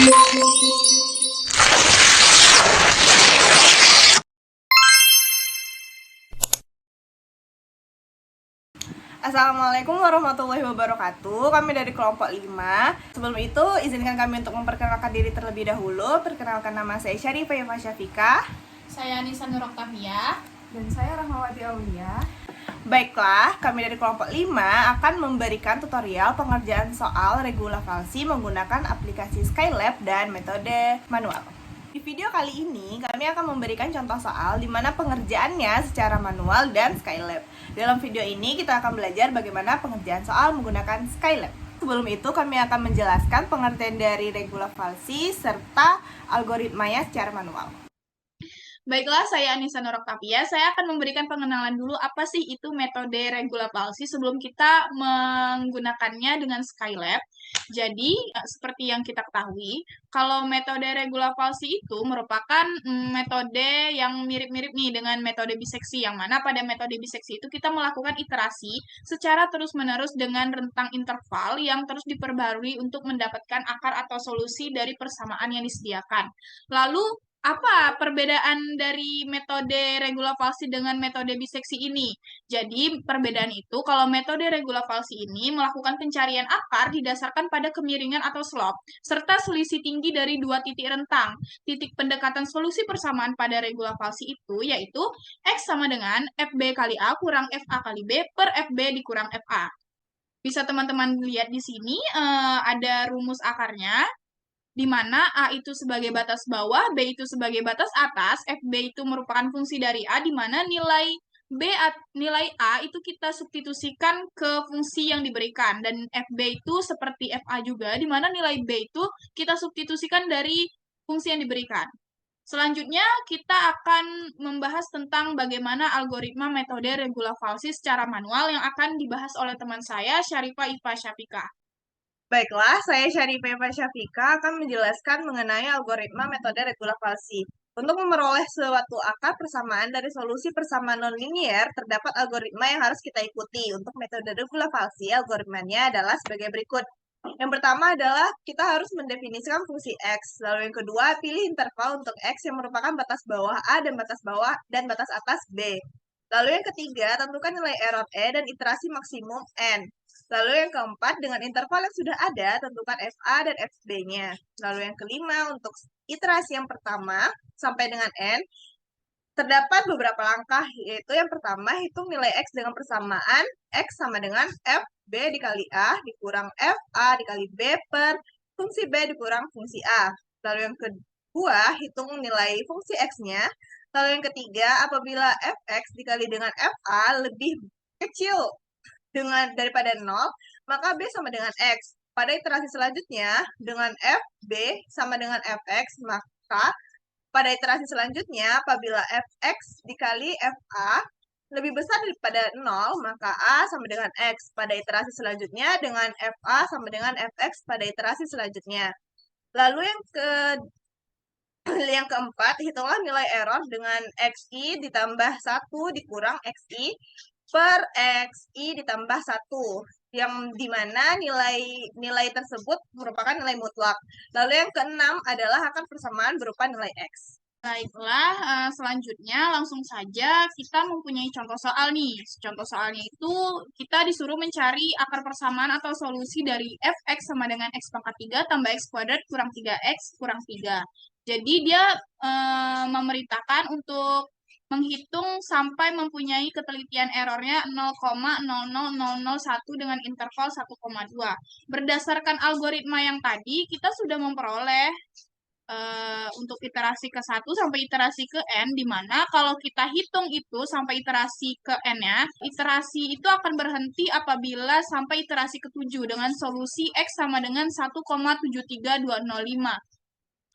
Assalamualaikum warahmatullahi wabarakatuh. Kami dari kelompok 5. Sebelum itu, izinkan kami untuk memperkenalkan diri terlebih dahulu. Perkenalkan, nama saya Syarifah Yafah Syafika. Saya Anissa Nur Oktavia. Dan saya Rahmawati Aulia. Baiklah, kami dari kelompok 5 akan memberikan tutorial pengerjaan soal regula falsi menggunakan aplikasi Skylab dan metode manual. Di video kali ini, kami akan memberikan contoh soal di mana pengerjaannya secara manual dan Skylab. Dalam video ini, kita akan belajar bagaimana pengerjaan soal menggunakan Skylab. Sebelum itu, kami akan menjelaskan pengertian dari regula falsi serta algoritmanya secara manual. Baiklah, saya Anissa Nur Oktavia. Saya akan memberikan pengenalan dulu apa sih itu metode regula falsi sebelum kita menggunakannya dengan Skylab. Jadi, seperti yang kita ketahui, kalau metode regula falsi itu merupakan metode yang mirip-mirip nih dengan metode biseksi, yang mana pada metode biseksi itu kita melakukan iterasi secara terus-menerus dengan rentang interval yang terus diperbarui untuk mendapatkan akar atau solusi dari persamaan yang disediakan. Lalu, apa perbedaan dari metode regula falsi dengan metode biseksi ini? Jadi, perbedaan itu kalau metode regula falsi ini melakukan pencarian akar didasarkan pada kemiringan atau slope, serta selisih tinggi dari dua titik rentang. Titik pendekatan solusi persamaan pada regula falsi itu yaitu X sama dengan FB kali A kurang FA kali B per FB dikurang FA. Bisa teman-teman lihat di sini ada rumus akarnya, di mana A itu sebagai batas bawah, B itu sebagai batas atas, FB itu merupakan fungsi dari A, di mana nilai nilai A itu kita substitusikan ke fungsi yang diberikan, dan FB itu seperti FA juga, di mana nilai B itu kita substitusikan dari fungsi yang diberikan. Selanjutnya, kita akan membahas tentang bagaimana algoritma metode regula falsi secara manual yang akan dibahas oleh teman saya, Syarifah Ifa Syafika. Baiklah, saya Syarifah Yafah Syafika akan menjelaskan mengenai algoritma metode regula falsi. Untuk memperoleh suatu akar persamaan dari solusi persamaan nonlinier, terdapat algoritma yang harus kita ikuti. Untuk metode regula falsi, algoritmanya adalah sebagai berikut. Yang pertama adalah kita harus mendefinisikan fungsi X. Lalu yang kedua, pilih interval untuk X yang merupakan batas bawah A dan batas atas B. Lalu yang ketiga, tentukan nilai error E dan iterasi maksimum N. Lalu yang keempat, dengan interval yang sudah ada, tentukan FA dan FB-nya. Lalu yang kelima, untuk iterasi yang pertama sampai dengan N, terdapat beberapa langkah, yaitu yang pertama, hitung nilai X dengan persamaan X sama dengan FB dikali A dikurang FA dikali B per fungsi B dikurang fungsi A. Lalu yang kedua, hitung nilai fungsi X-nya. Lalu yang ketiga, apabila Fx dikali dengan Fa lebih kecil daripada 0, maka B sama dengan X. Pada iterasi selanjutnya, dengan FB sama dengan Fx, maka pada iterasi selanjutnya, apabila Fx dikali Fa lebih besar daripada 0, maka A sama dengan X. Pada iterasi selanjutnya, dengan Fa sama dengan Fx pada iterasi selanjutnya. Lalu yang keempat, hitunglah nilai error dengan XI ditambah 1 dikurang XI per XI ditambah 1, yang dimana nilai tersebut merupakan nilai mutlak. Lalu yang keenam adalah akar persamaan berupa nilai X. Baiklah, selanjutnya langsung saja kita mempunyai contoh soal nih. Contoh soalnya itu kita disuruh mencari akar persamaan atau solusi dari fx sama dengan x pangkat 3 tambah x kuadrat kurang 3x kurang 3. Jadi dia memerintahkan untuk menghitung sampai mempunyai ketelitian errornya 0,00001 dengan interval 1,2. Berdasarkan algoritma yang tadi, kita sudah memperoleh untuk iterasi ke 1 sampai iterasi ke N, di mana kalau kita hitung itu sampai iterasi ke N-nya, iterasi itu akan berhenti apabila sampai iterasi ke-7 dengan solusi X sama dengan 1,73205.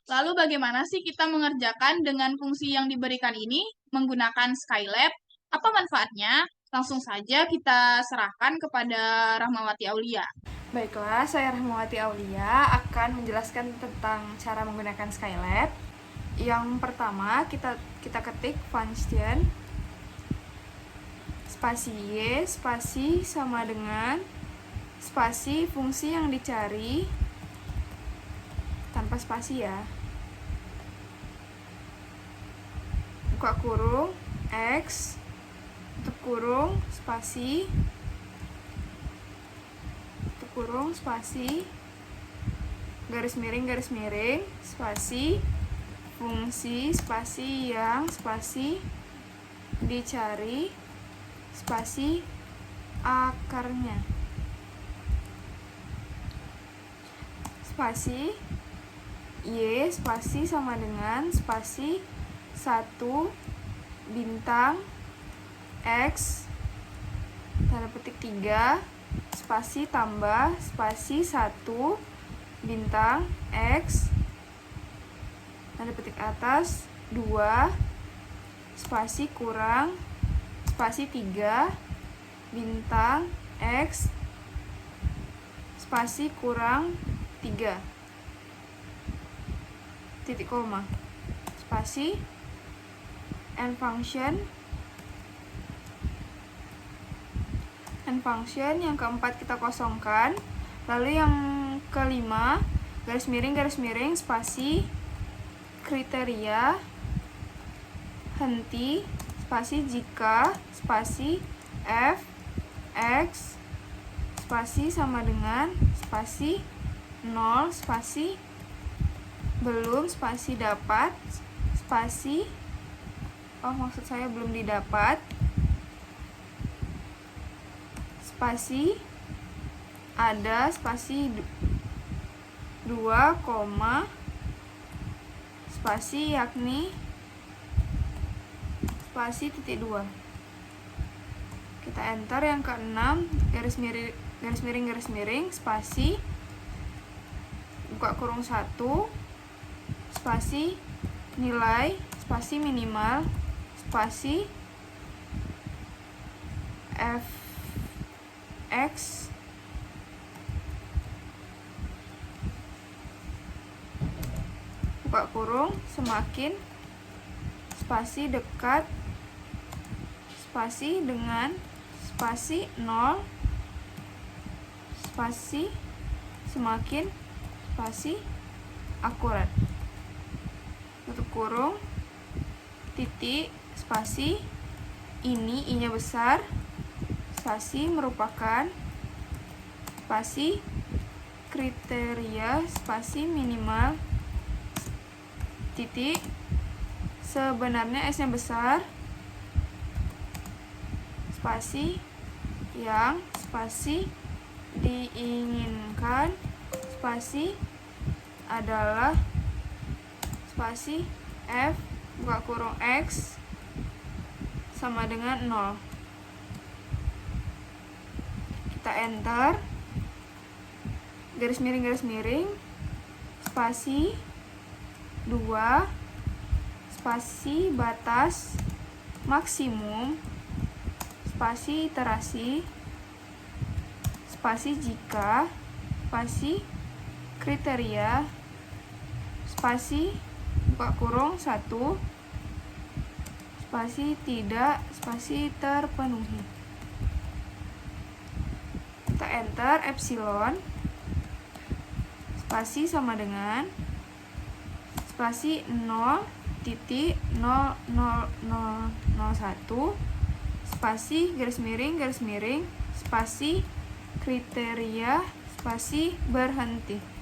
Lalu bagaimana sih kita mengerjakan dengan fungsi yang diberikan ini menggunakan Skylab? Apa manfaatnya? Langsung saja kita serahkan kepada Rahmawati Aulia. Baiklah, saya Rahmawati Aulia akan menjelaskan tentang cara menggunakan Skylab. Yang pertama, kita ketik function spasi Y spasi sama dengan spasi fungsi yang dicari tanpa spasi ya. Buka kurung X, tutup kurung, spasi, tutup kurung, spasi, garis miring, spasi, fungsi, spasi yang spasi dicari, spasi akarnya, spasi Y, spasi sama dengan spasi 1 bintang X tanda petik 3 spasi tambah spasi 1 bintang X tanda petik atas 2 spasi kurang spasi 3 bintang X spasi kurang 3 titik koma spasi and function yang keempat kita kosongkan, lalu yang kelima garis miring spasi kriteria henti spasi jika spasi f x spasi sama dengan spasi 0 spasi belum spasi dapat spasi maksud saya belum didapat spasi ada spasi 2, spasi yakni spasi titik 2. Kita enter yang ke-6 garis miring spasi buka kurung 1 spasi nilai spasi minimal spasi fx buka kurung semakin spasi dekat spasi dengan spasi 0 spasi semakin spasi akurat tutup kurung titik spasi ini i-nya besar spasi merupakan spasi kriteria spasi minimal titik sebenarnya S-nya besar spasi yang spasi diinginkan spasi adalah spasi F buka kurung X sama dengan 0. Kita enter garis miring spasi 2 spasi batas maksimum spasi iterasi spasi jika spasi kriteria spasi buka kurung 1 spasi tidak spasi terpenuhi. Kita enter epsilon spasi sama dengan spasi 0.00001 spasi garis miring spasi kriteria spasi berhenti.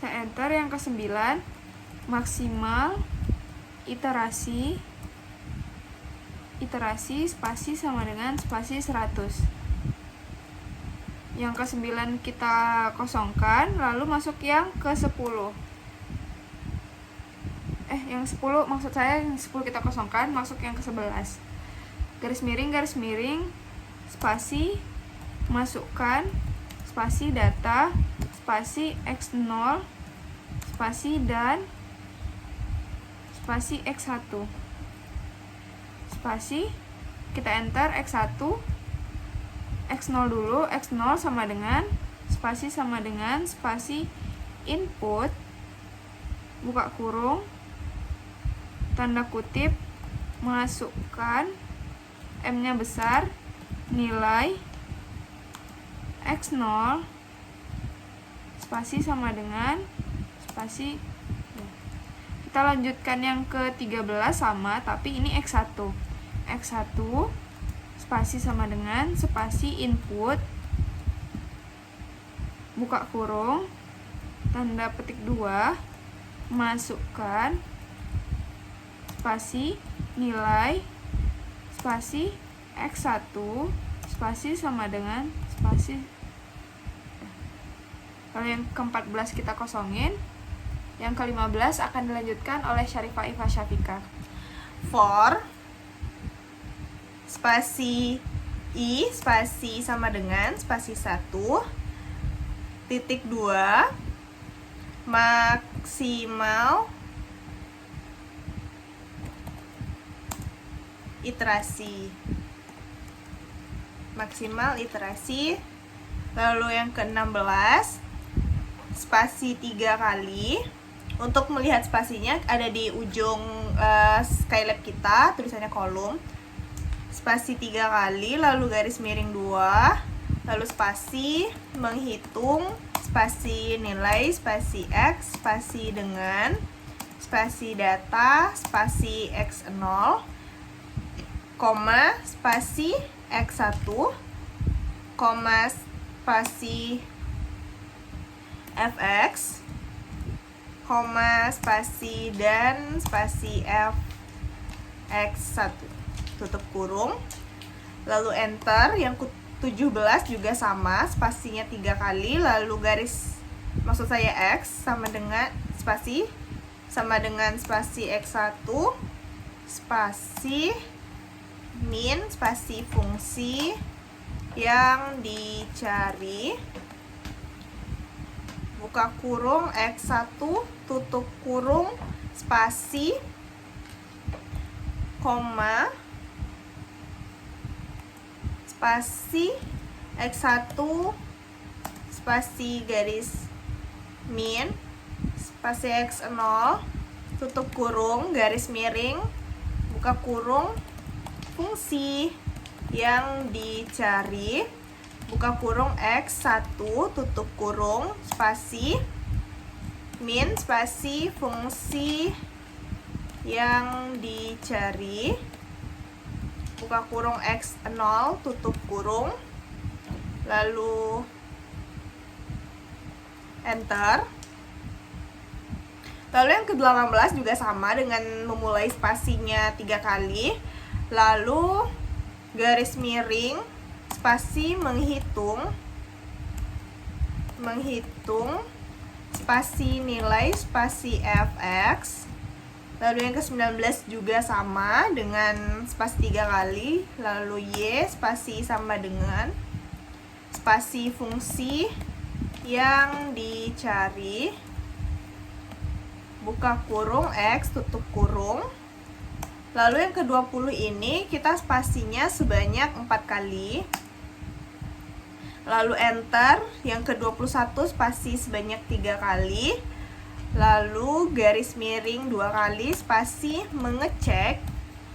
Kita enter yang ke-9 maksimal iterasi spasi sama dengan spasi 100. Yang ke-9 kita kosongkan, lalu masuk yang ke-10. Yang 10 maksud saya yang 10 kita kosongkan, masuk yang ke-11. Garis miring spasi masukkan spasi data spasi x0 spasi dan spasi x1 spasi kita enter x1 x0 dulu x0 sama dengan spasi input buka kurung tanda kutip masukkan M-nya besar nilai x0 spasi sama dengan spasi. Kita lanjutkan yang ke-13 sama, tapi ini X1. X1 spasi sama dengan spasi input, buka kurung, tanda petik 2, masukkan, spasi, nilai, spasi, X1, spasi sama dengan spasi. Kalau yang ke-14 kita kosongin, yang ke-15 akan dilanjutkan oleh Syarifah Iva Syafika. For spasi I spasi sama dengan spasi 1 titik 2 maksimal iterasi. Lalu yang ke-16 spasi 3 kali. Untuk melihat spasinya ada di ujung Skylab kita, tulisannya kolom. Spasi 3 kali, lalu garis miring 2, lalu spasi, menghitung, spasi nilai, spasi X, spasi dengan, spasi data, spasi X0, koma, spasi X1, koma, spasi fx, koma, spasi dan spasi fx1, tutup kurung, lalu enter. Yang ke-17 juga sama, spasinya 3 kali, lalu garis, maksud saya X sama dengan spasi X1, spasi min, spasi fungsi yang dicari, buka kurung X1, tutup kurung, spasi, koma, spasi X1, spasi garis min, spasi X0, tutup kurung, garis miring, buka kurung, fungsi yang dicari, buka kurung X1, tutup kurung, spasi min, spasi fungsi yang dicari, buka kurung X0, tutup kurung, lalu enter. Lalu yang ke-18 juga sama dengan memulai spasinya 3 kali, lalu garis miring, spasi menghitung, spasi nilai, spasi fx. Lalu yang ke-19 juga sama dengan spasi 3 kali, lalu y, spasi sama dengan spasi fungsi yang dicari, buka kurung X, tutup kurung. Lalu yang ke-20 ini kita spasinya sebanyak 4 kali, lalu enter. Yang ke-21 spasi sebanyak 3 kali, lalu garis miring 2 kali, spasi mengecek,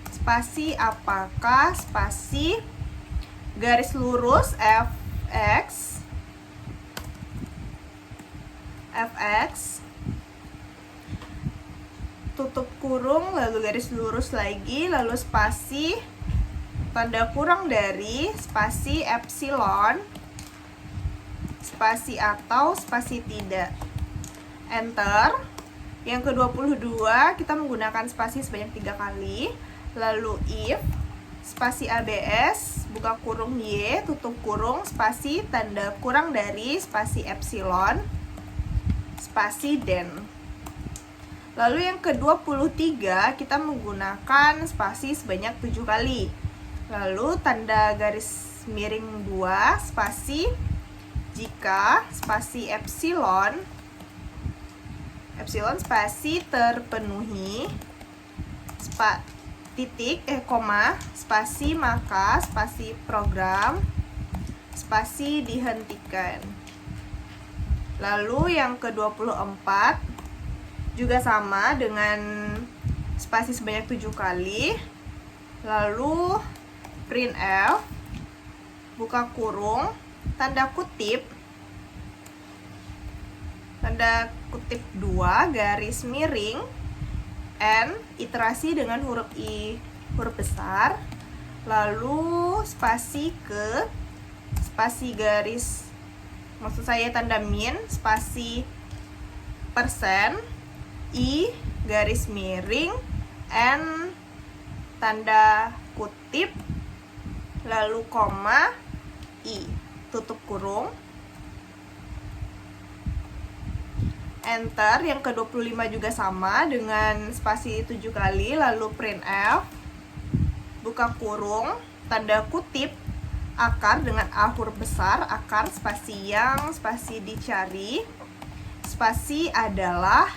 spasi apakah, spasi garis lurus fx, tutup kurung, lalu garis lurus lagi, lalu spasi, tanda kurang dari, spasi epsilon, spasi atau spasi tidak, enter. Yang ke-22 kita menggunakan spasi sebanyak 3 kali, lalu if, spasi abs, buka kurung y, tutup kurung, spasi tanda kurang dari, spasi epsilon, spasi den. Lalu yang ke-23 kita menggunakan spasi sebanyak 7 kali, lalu tanda garis miring 2, spasi jika, spasi epsilon, spasi terpenuhi, koma, spasi maka, spasi program, spasi dihentikan. Lalu yang ke-24 juga sama dengan spasi sebanyak 7 kali, lalu printf, buka kurung, tanda kutip, tanda kutip 2 garis miring N iterasi dengan huruf I huruf besar, lalu spasi ke spasi garis, maksud saya tanda min, spasi persen I garis miring N tanda kutip, lalu koma I tutup kurung, enter. Yang ke-25 juga sama dengan spasi 7 kali, lalu print F buka kurung tanda kutip akar dengan A huruf besar, akar spasi yang spasi dicari, spasi adalah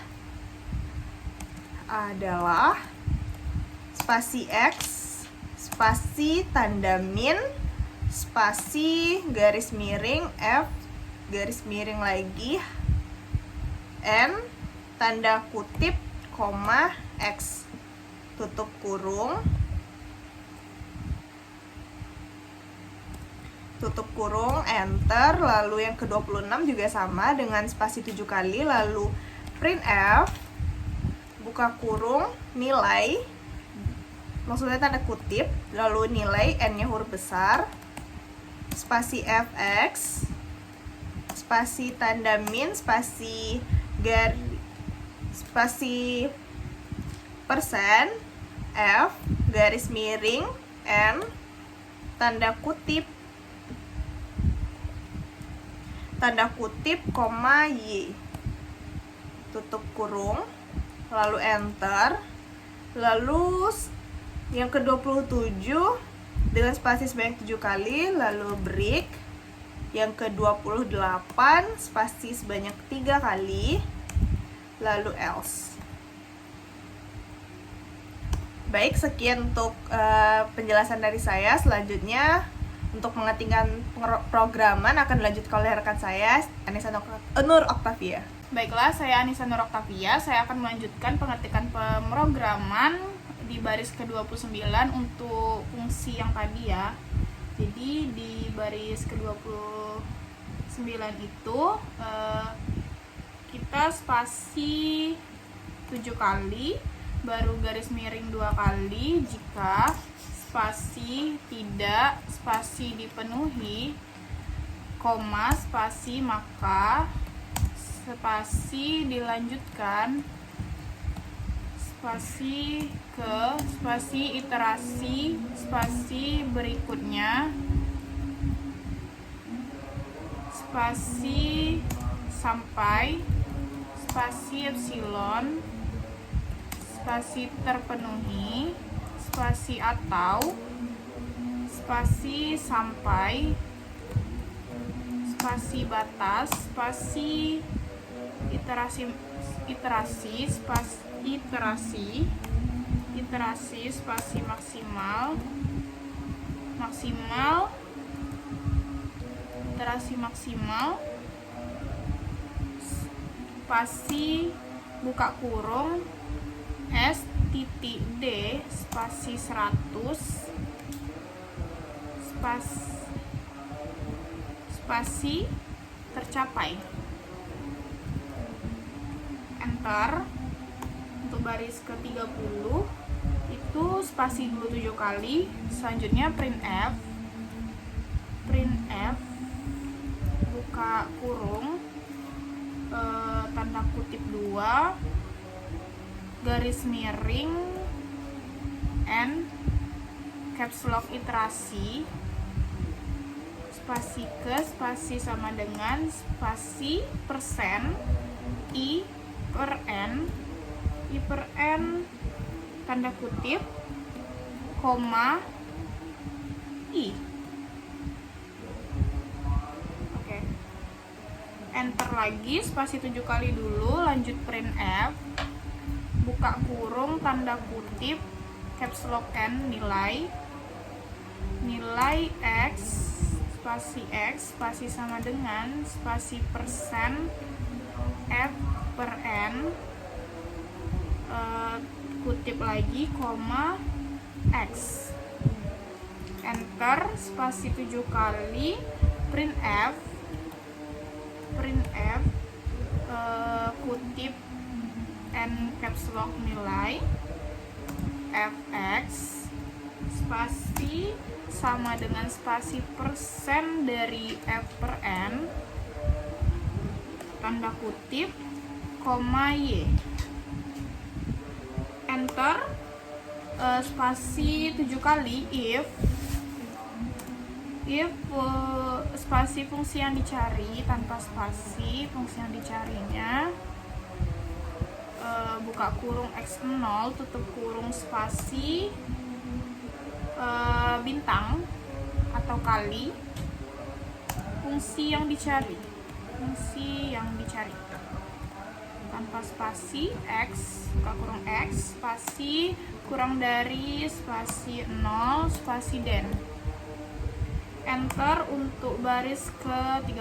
spasi X, spasi tanda min, spasi garis miring F, garis miring lagi N, tanda kutip, koma X, tutup kurung, enter. Lalu yang ke-26 juga sama dengan spasi 7 kali, lalu print F buka kurung nilai, maksudnya tanda kutip, lalu nilai N-nya huruf besar, spasi FX, spasi tanda min, spasi persen F garis miring N tanda kutip koma Y tutup kurung, lalu enter. Lalu yang ke-27 dengan spasi sebanyak 7 kali, lalu break. Yang ke-28 spasi sebanyak 3 kali, lalu else. Baik, sekian untuk penjelasan dari saya. Selanjutnya untuk mengetikkan programan akan dilanjutkan oleh rekan saya, Anissa Nur Oktavia. Baiklah, saya Anissa Nur Oktavia. Saya akan melanjutkan pengetikan pemrograman di baris ke-29 untuk fungsi yang tadi ya. Jadi di baris ke-29 itu kita spasi 7 kali, baru garis miring 2 kali jika spasi tidak, spasi dipenuhi, koma, spasi maka, spasi dilanjutkan, spasi ke, spasi iterasi, spasi berikutnya, spasi sampai, spasi epsilon, spasi terpenuhi, spasi atau, spasi sampai, spasi batas, spasi iterasi, spasi maksimal, iterasi maksimal, spasi buka kurung S titik D spasi 100, spasi tercapai, enter. Untuk baris ke-30 itu spasi 27 kali. Selanjutnya print F buka kurung tanda kutip 2 garis miring N caps lock iterasi, spasi ke, spasi sama dengan spasi persen I per N tanda kutip, koma I. Oke. Enter lagi, spasi 7 kali dulu, lanjut print F buka kurung tanda kutip caps lock N nilai X spasi sama dengan spasi persen F per N kutip lagi, koma X, enter. Spasi 7 kali, print F N caps lock nilai fx spasi sama dengan spasi persen dari f per n tanda kutip koma y, enter. Spasi 7 kali if spasi fungsi yang dicari tanpa spasi fungsi yang dicarinya buka kurung x0 tutup kurung spasi bintang atau kali fungsi yang dicari tanpa spasi x buka kurung x spasi kurang dari spasi 0 spasi den, enter. Untuk baris ke 34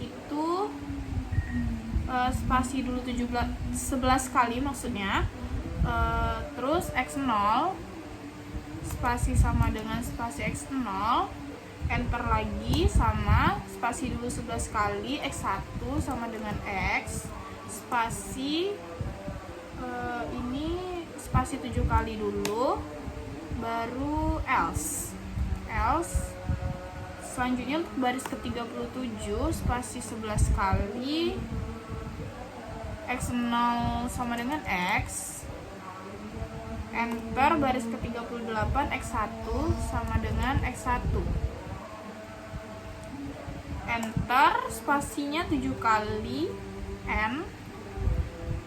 itu spasi dulu 11 kali maksudnya, terus x0 spasi sama dengan spasi x0, enter lagi sama spasi dulu 11 kali x1 sama dengan x spasi ini spasi 7 kali dulu baru else. Selanjutnya untuk baris ke 37 spasi 11 kali x0 sama dengan x, enter. Baris ke 38 x1 sama dengan x1, enter. Spasinya 7 kali n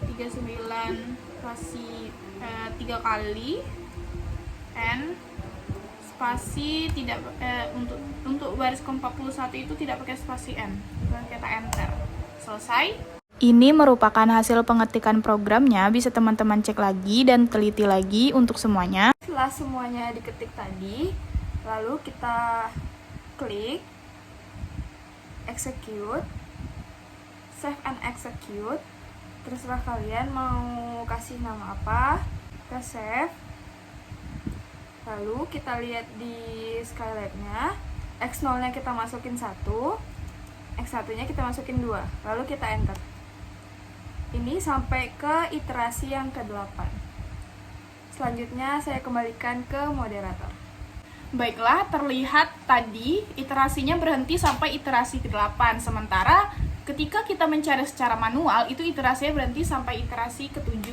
39 spasi 3 kali n spasi tidak untuk baris ke-41 itu tidak pakai spasi n, kita enter. Selesai. Ini merupakan hasil pengetikan programnya, bisa teman-teman cek lagi dan teliti lagi untuk semuanya. Setelah semuanya diketik tadi, lalu kita klik execute, save and execute. Terserah kalian mau kasih nama apa. Kita save. Lalu kita lihat di Skylab-nya, x0 nya kita masukin 1, x1 nya kita masukin 2, lalu kita enter. Ini sampai ke iterasi yang ke-8. Selanjutnya saya kembalikan ke moderator. Baiklah, terlihat tadi iterasinya berhenti sampai iterasi ke-8, sementara ketika kita mencari secara manual itu iterasinya berhenti sampai iterasi ke-7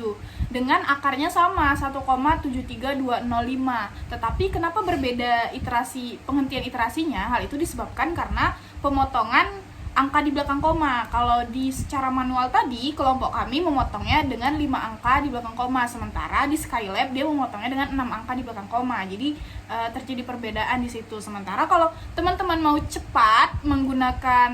dengan akarnya sama 1,73205. Tetapi kenapa berbeda iterasi penghentian iterasinya? Hal itu disebabkan karena pemotongan angka di belakang koma. Kalau di secara manual tadi kelompok kami memotongnya dengan 5 angka di belakang koma, sementara di Skylab dia memotongnya dengan 6 angka di belakang koma. Jadi terjadi perbedaan di situ. Sementara kalau teman-teman mau cepat menggunakan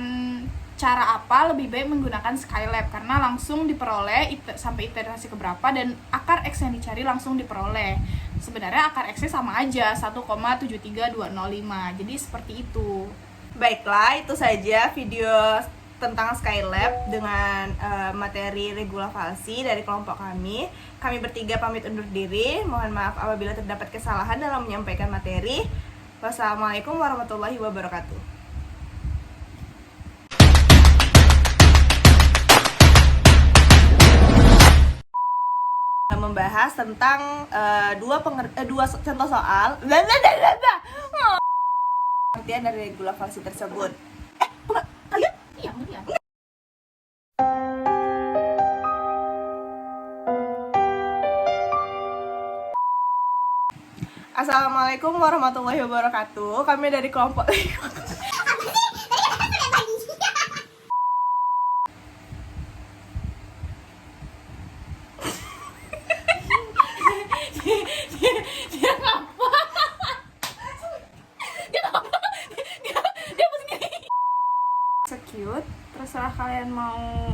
cara apa, lebih baik menggunakan Skylab karena langsung diperoleh sampai iterasi keberapa dan akar X yang dicari langsung diperoleh. Sebenarnya akar X-nya sama aja 1,73205. Jadi seperti itu. Baiklah, itu saja video tentang Skylab dengan materi regula falsi dari kelompok kami. Kami bertiga pamit undur diri. Mohon maaf apabila terdapat kesalahan dalam menyampaikan materi. Wassalamualaikum warahmatullahi wabarakatuh. Membahas tentang dua contoh soal pengertian dari regula falsi tersebut. Iya, iya. Assalamualaikum warahmatullahi wabarakatuh. Kami dari kelompok Execute. Terserah kalian mau